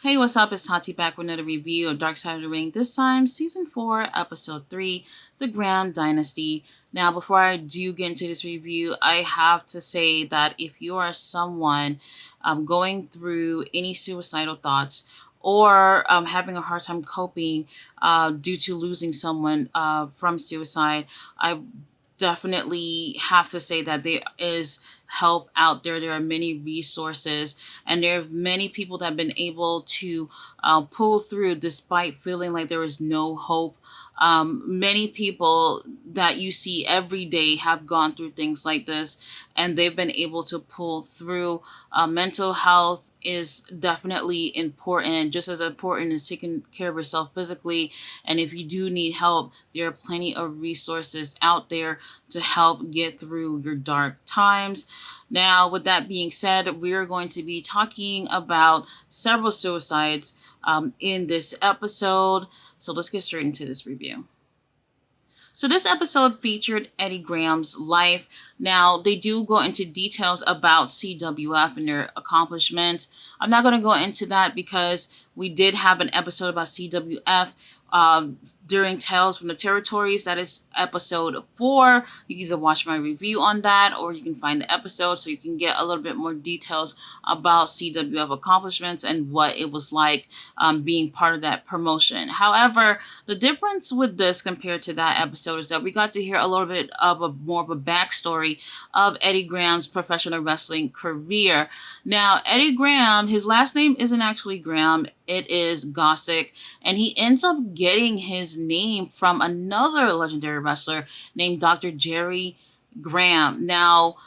Hey, what's up? It's Tati back with another review of Dark Side of the Ring. This time, Season 4, Episode 3, The Graham Dynasty. Now, before I do get into this review, I have to say that if you are someone going through any suicidal thoughts or having a hard time coping due to losing someone from suicide, I definitely have to say that there is help out there. There are many resources, and there are many people that have been able to pull through despite feeling like there is no hope. Many people that you see every day have gone through things like this, and they've been able to pull through. Mental health is definitely important, just as important as taking care of yourself physically. And if you do need help, there are plenty of resources out there to help get through your dark times. Now, with that being said, we're going to be talking about several suicides in this episode. So let's get straight into this review. So this episode featured Eddie Graham's life. Now, they do go into details about CWF and their accomplishments. I'm not going to go into that because we did have an episode about CWF during Tales from the Territories. That is episode 4. You can either watch my review on that, or you can find the episode so you can get a little bit more details about CWF accomplishments and what it was like being part of that promotion. However, the difference with this compared to that episode is that we got to hear a little bit of more of a backstory of Eddie Graham's professional wrestling career. Now, Eddie Graham, his last name isn't actually Graham, it is Gossick, and he ends up getting his name from another legendary wrestler named Dr. Jerry Graham. Now,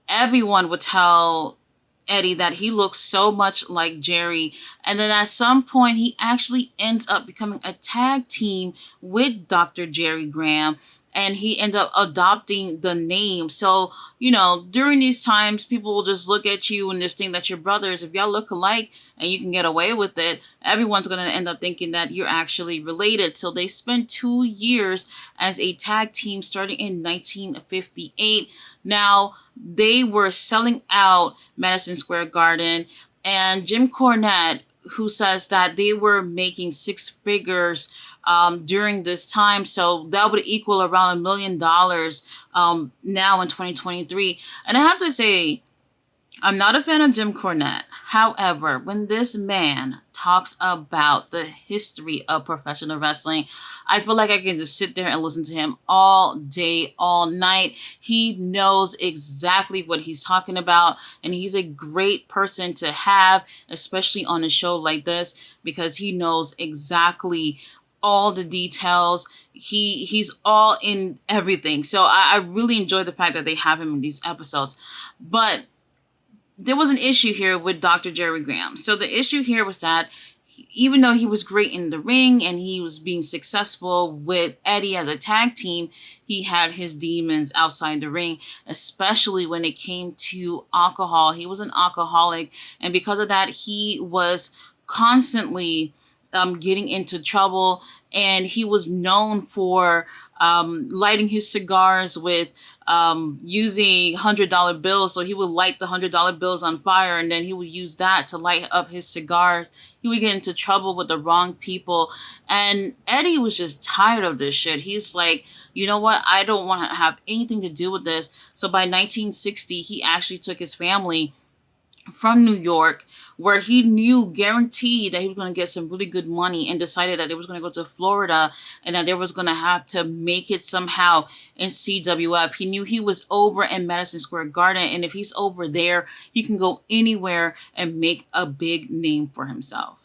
everyone would tell Eddie that he looks so much like Jerry, and then at some point he actually ends up becoming a tag team with Dr. Jerry Graham, and he ended up adopting the name. So, during these times, people will just look at you and just think that you're brothers. If y'all look alike and you can get away with it, everyone's going to end up thinking that you're actually related. So they spent 2 years as a tag team starting in 1958. Now, they were selling out Madison Square Garden, and Jim Cornette, who says that they were making 6 figures during this time. So that would equal around $1 million now in 2023. And I have to say, I'm not a fan of Jim Cornette. However, when this man talks about the history of professional wrestling, I feel like I can just sit there and listen to him all day, all night. He knows exactly what he's talking about, and he's a great person to have, especially on a show like this, because he knows exactly all the details. He's all in everything. So I really enjoy the fact that they have him in these episodes. But there was an issue here with Dr. Jerry Graham. So the issue here was that even though he was great in the ring and he was being successful with Eddie as a tag team, he had his demons outside the ring, especially when it came to alcohol. He was an alcoholic, and because of that, he was constantly getting into trouble, and he was known for lighting his cigars with using $100 bills. So he would light the $100 bills on fire, and then he would use that to light up his cigars. He would get into trouble with the wrong people, and Eddie was just tired of this shit. He's like, you know what? I don't want to have anything to do with this. So by 1960, he actually took his family from New York, where he knew guaranteed that he was going to get some really good money, and decided that they was going to go to Florida and that they was going to have to make it somehow in CWF. He knew he was over in Madison Square Garden, and if he's over there, he can go anywhere and make a big name for himself.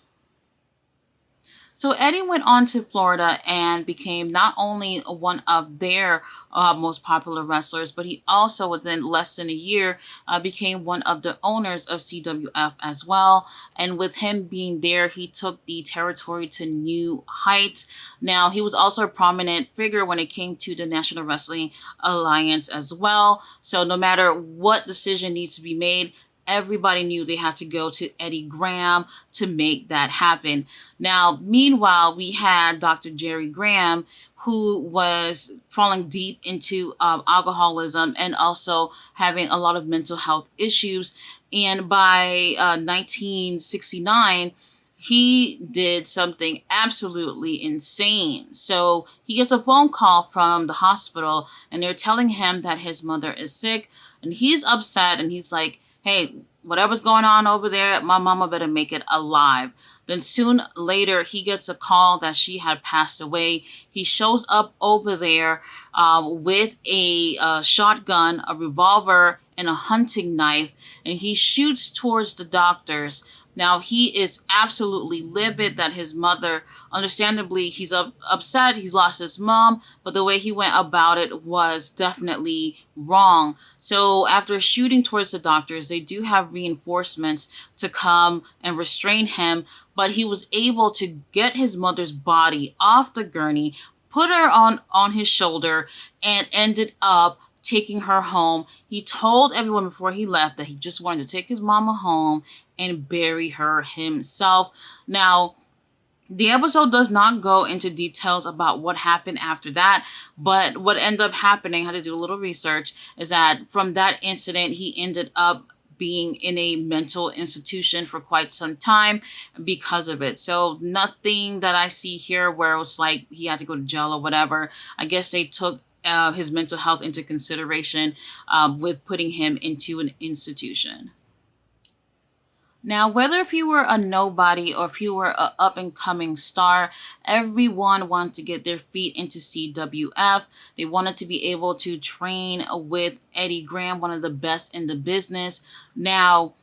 So Eddie went on to Florida and became not only one of their most popular wrestlers, but he also, within less than a year, became one of the owners of CWF as well. And with him being there, he took the territory to new heights. Now, he was also a prominent figure when it came to the National Wrestling Alliance as well. So no matter what decision needs to be made, everybody knew they had to go to Eddie Graham to make that happen. Now, meanwhile, we had Dr. Jerry Graham, who was falling deep into alcoholism and also having a lot of mental health issues. And by 1969, he did something absolutely insane. So he gets a phone call from the hospital and they're telling him that his mother is sick, and he's upset and he's like, hey, whatever's going on over there, my mama better make it alive. Then soon later, he gets a call that she had passed away. He shows up over there with a shotgun, a revolver, and a hunting knife, and he shoots towards the doctors. Now, he is absolutely livid that his mother, understandably, he's upset, he's lost his mom, but the way he went about it was definitely wrong. So after shooting towards the doctors, they do have reinforcements to come and restrain him, but he was able to get his mother's body off the gurney, put her on his shoulder, and ended up taking her home. He told everyone before he left that he just wanted to take his mama home and bury her himself. Now, the episode does not go into details about what happened after that, but what ended up happening, I had to do a little research, is that from that incident, he ended up being in a mental institution for quite some time because of it. So nothing that I see here where it was like he had to go to jail or whatever. I guess they took his mental health into consideration with putting him into an institution. Now, whether if you were a nobody or if you were an up and coming star, everyone wanted to get their feet into CWF. They wanted to be able to train with Eddie Graham, one of the best in the business. Now,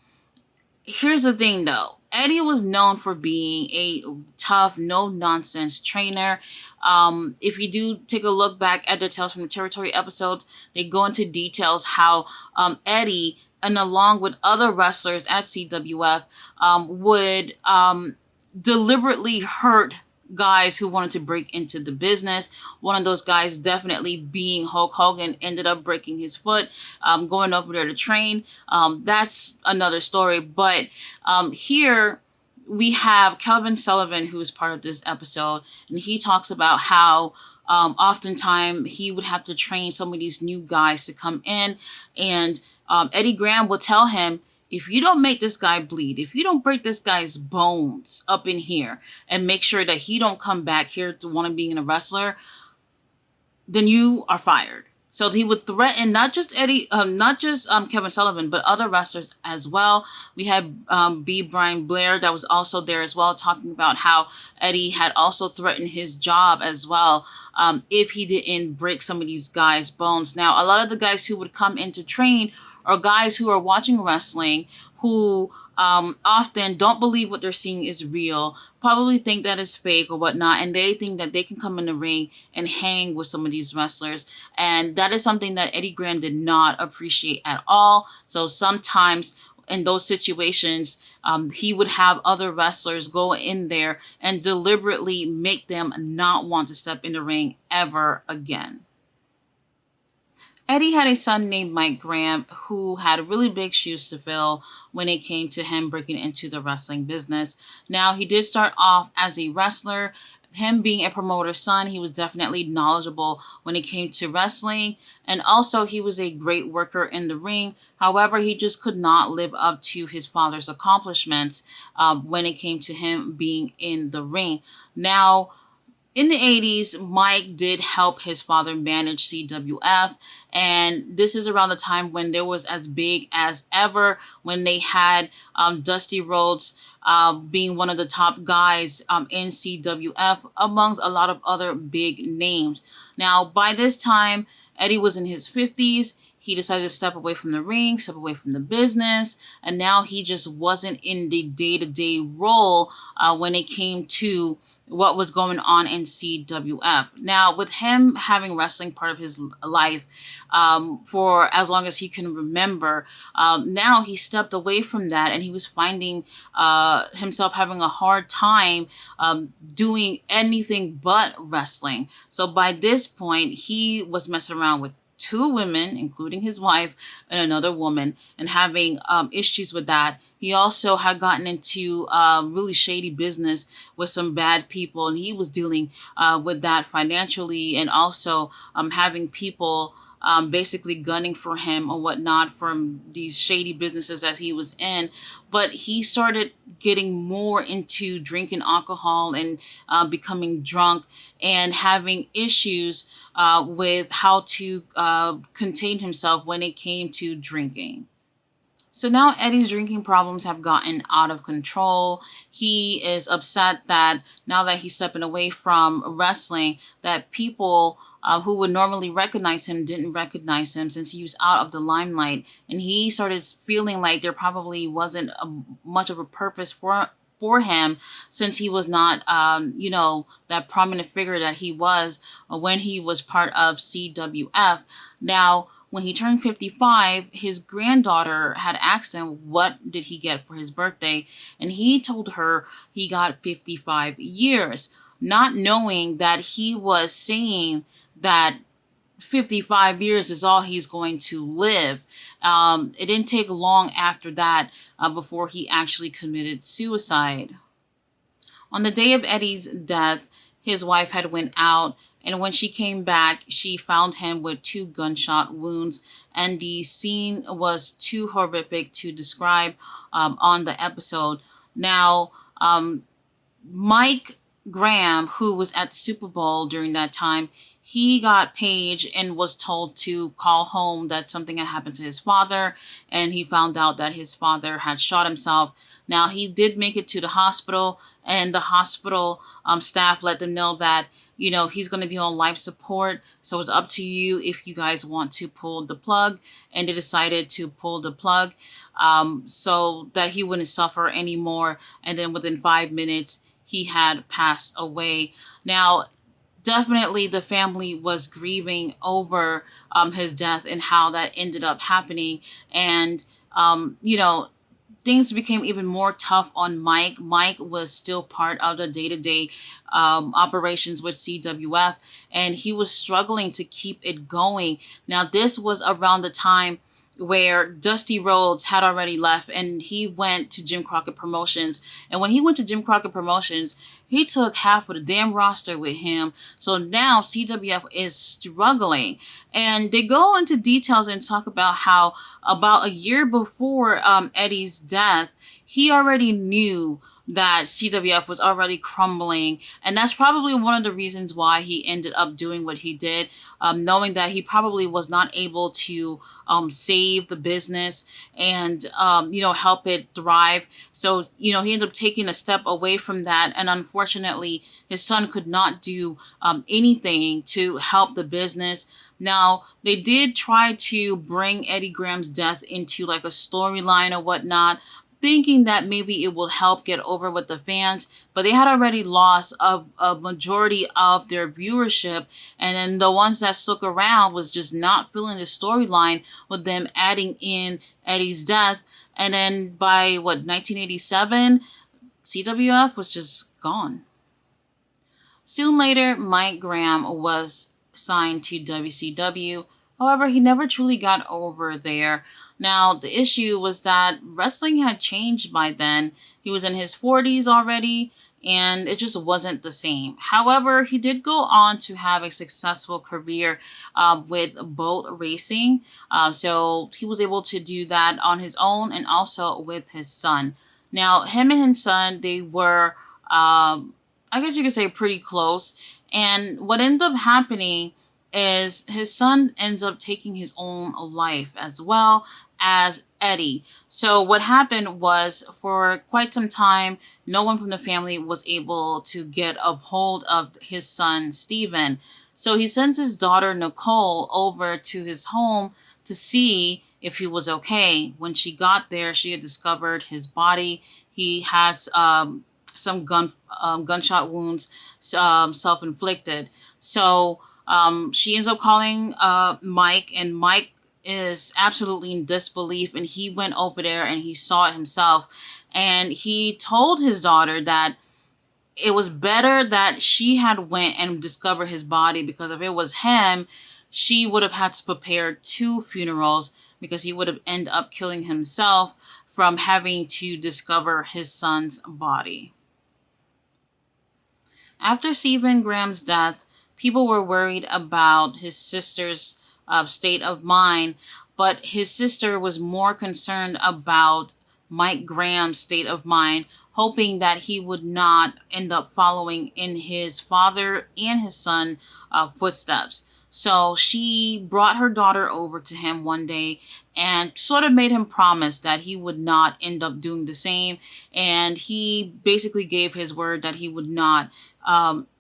here's the thing though. Eddie was known for being a tough, no-nonsense trainer. If you do take a look back at the Tales from the Territory episodes, they go into details how Eddie, and along with other wrestlers at CWF, would deliberately hurt guys who wanted to break into the business. One of those guys definitely being Hulk Hogan, ended up breaking his foot, going over there to train. That's another story. But here we have Kelvin Sullivan, who is part of this episode, and he talks about how oftentimes he would have to train some of these new guys to come in, and Eddie Graham will tell him, if you don't make this guy bleed, if you don't break this guy's bones up in here and make sure that he don't come back here to want to be a wrestler, then you are fired. So he would threaten not just Kevin Sullivan, but other wrestlers as well. We had B. Brian Blair that was also there as well, talking about how Eddie had also threatened his job as well if he didn't break some of these guys' bones. Now, a lot of the guys who would come in to train are guys who are watching wrestling who often don't believe what they're seeing is real, probably think that it's fake or whatnot, and they think that they can come in the ring and hang with some of these wrestlers. And that is something that Eddie Graham did not appreciate at all. So sometimes in those situations, he would have other wrestlers go in there and deliberately make them not want to step in the ring ever again. Eddie had a son named Mike Graham who had really big shoes to fill when it came to him breaking into the wrestling business. Now, he did start off as a wrestler. Him being a promoter's son, he was definitely knowledgeable when it came to wrestling. And also, he was a great worker in the ring. However, he just could not live up to his father's accomplishments when it came to him being in the ring. Now, in the 80s, Mike did help his father manage CWF, and this is around the time when there was as big as ever, when they had Dusty Rhodes being one of the top guys in CWF, amongst a lot of other big names. Now, by this time, Eddie was in his 50s. He decided to step away from the ring, step away from the business, and now he just wasn't in the day-to-day role when it came to what was going on in CWF. Now, with him having wrestling part of his life for as long as he can remember, now he stepped away from that and he was finding himself having a hard time doing anything but wrestling. So by this point, he was messing around with two women, including his wife and another woman, and having issues with that. He also had gotten into really shady business with some bad people, and he was dealing with that financially, and also having people basically gunning for him or whatnot from these shady businesses that he was in. But he started getting more into drinking alcohol and becoming drunk and having issues with how to contain himself when it came to drinking. So now Eddie's drinking problems have gotten out of control. He is upset that now that he's stepping away from wrestling, that people who would normally recognize him didn't recognize him since he was out of the limelight. And he started feeling like there probably wasn't much of a purpose for him since he was not, that prominent figure that he was when he was part of CWF. Now, when he turned 55, his granddaughter had asked him what did he get for his birthday, and he told her he got 55 years, not knowing that he was saying that 55 years is all he's going to live. It didn't take long after that before he actually committed suicide. On the day of Eddie's death, his wife had went out, and when she came back, she found him with 2 gunshot wounds, and the scene was too horrific to describe on the episode. Now, Mike Graham, who was at the Super Bowl during that time, he got paged and was told to call home that something had happened to his father, and he found out that his father had shot himself. Now, he did make it to the hospital, and the hospital staff let them know that, he's going to be on life support. So it's up to you if you guys want to pull the plug. And they decided to pull the plug so that he wouldn't suffer anymore. And then within 5 minutes, he had passed away. Now, definitely the family was grieving over his death and how that ended up happening. And, things became even more tough on Mike. Mike was still part of the day-to-day operations with CWF, and he was struggling to keep it going. Now, this was around the time where Dusty Rhodes had already left, and he went to Jim Crockett Promotions. And when he went to Jim Crockett Promotions, he took half of the damn roster with him. So now CWF is struggling. And they go into details and talk about how about a year before Eddie's death, he already knew that CWF was already crumbling. And that's probably one of the reasons why he ended up doing what he did, knowing that he probably was not able to save the business and, help it thrive. So, he ended up taking a step away from that. And unfortunately, his son could not do anything to help the business. Now, they did try to bring Eddie Graham's death into like a storyline or whatnot, thinking that maybe it will help get over with the fans, but they had already lost a majority of their viewership, and then the ones that stuck around was just not feeling the storyline with them adding in Eddie's death. And then by 1987, CWF was just gone. Soon later, Mike Graham was signed to WCW. However, he never truly got over there. Now, the issue was that wrestling had changed by then. He was in his 40s already, and it just wasn't the same. However, he did go on to have a successful career with boat racing. So he was able to do that on his own and also with his son. Now, him and his son, they were, I guess you could say, pretty close. And what ended up happening is his son ends up taking his own life as well as Eddie. So what happened was, for quite some time, no one from the family was able to get a hold of his son, Steven. So he sends his daughter, Nicole, over to his home to see if he was okay. When she got there, she had discovered his body. He has some gunshot wounds, self-inflicted. So she ends up calling Mike, and Mike is absolutely in disbelief, and he went over there and he saw it himself, and he told his daughter that it was better that she had went and discovered his body, because if it was him, she would have had to prepare 2 funerals, because he would have ended up killing himself from having to discover his son's body. After Stephen Graham's death, people were worried about his sister's state of mind. But his sister was more concerned about Mike Graham's state of mind, hoping that he would not end up following in his father and his son footsteps. So she brought her daughter over to him one day and sort of made him promise that he would not end up doing the same. And he basically gave his word that he would not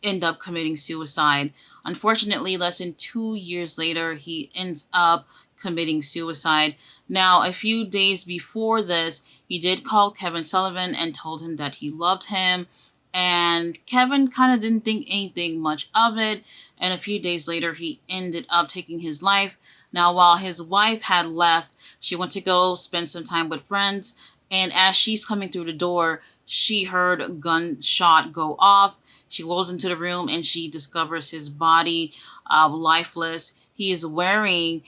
end up committing suicide. Unfortunately, less than 2 years later, he ends up committing suicide. Now, a few days before this, he did call Kevin Sullivan and told him that he loved him. And Kevin kind of didn't think anything much of it. And a few days later, he ended up taking his life. Now, while his wife had left, she went to go spend some time with friends. And as she's coming through the door, she heard a gunshot go off. She goes into the room and she discovers his body lifeless. He is wearing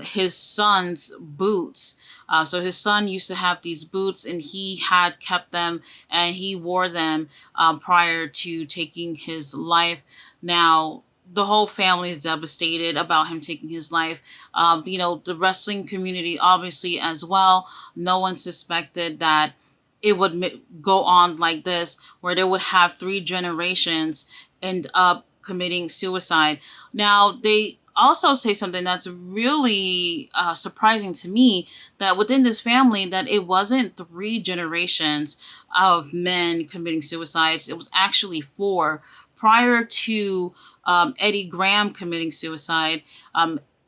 his son's boots. So his son used to have these boots and he had kept them and he wore them prior to taking his life. Now, the whole family is devastated about him taking his life. The wrestling community, obviously, as well. No one suspected that it would go on like this, where they would have 3 generations end up committing suicide. Now, they also say something that's really surprising to me, that within this family, that it wasn't 3 generations of men committing suicides. It was actually 4. Prior to Eddie Graham committing suicide,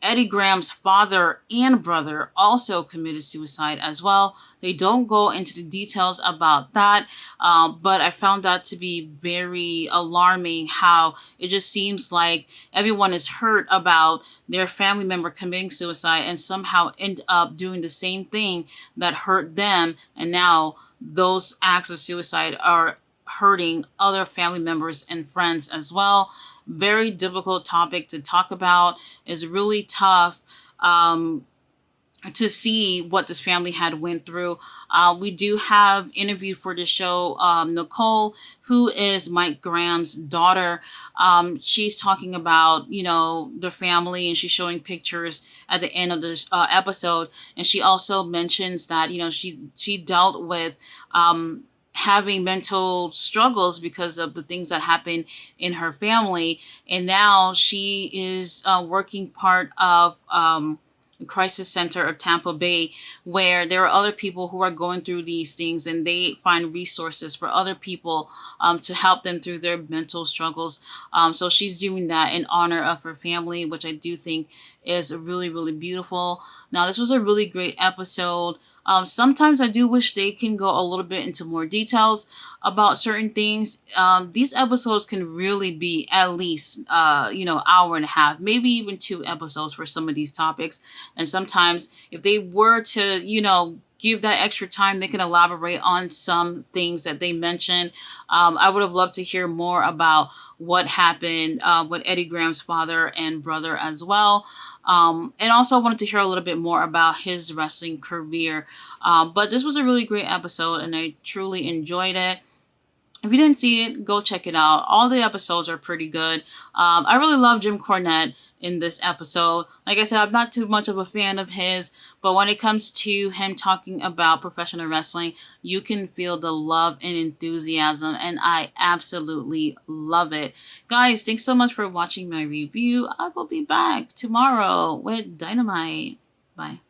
Eddie Graham's father and brother also committed suicide as well. They don't go into the details about that, but I found that to be very alarming, how it just seems like everyone is hurt about their family member committing suicide and somehow end up doing the same thing that hurt them. And now those acts of suicide are hurting other family members and friends as well. Very difficult topic to talk about. It's really tough to see what this family had went through. We do have interviewed for the show Nicole, who is Mike Graham's daughter. She's talking about, the family, and she's showing pictures at the end of this episode. And she also mentions that, she dealt with having mental struggles because of the things that happened in her family. And now she is working part of the crisis center of Tampa Bay, where there are other people who are going through these things, and they find resources for other people to help them through their mental struggles. So she's doing that in honor of her family, which I do think is really, really beautiful. Now, this was a really great episode. Sometimes I do wish they can go a little bit into more details about certain things. These episodes can really be at least, hour and a half, maybe even 2 episodes for some of these topics. And sometimes if they were to, give that extra time, they can elaborate on some things that they mentioned. I would have loved to hear more about what happened with Eddie Graham's father and brother as well. And also wanted to hear a little bit more about his wrestling career. But this was a really great episode and I truly enjoyed it. If you didn't see it, go check it out. All the episodes are pretty good. I really love Jim Cornette in this episode. Like I said, I'm not too much of a fan of his, but when it comes to him talking about professional wrestling, you can feel the love and enthusiasm, and I absolutely love it. Guys, thanks so much for watching my review. I will be back tomorrow with Dynamite. Bye.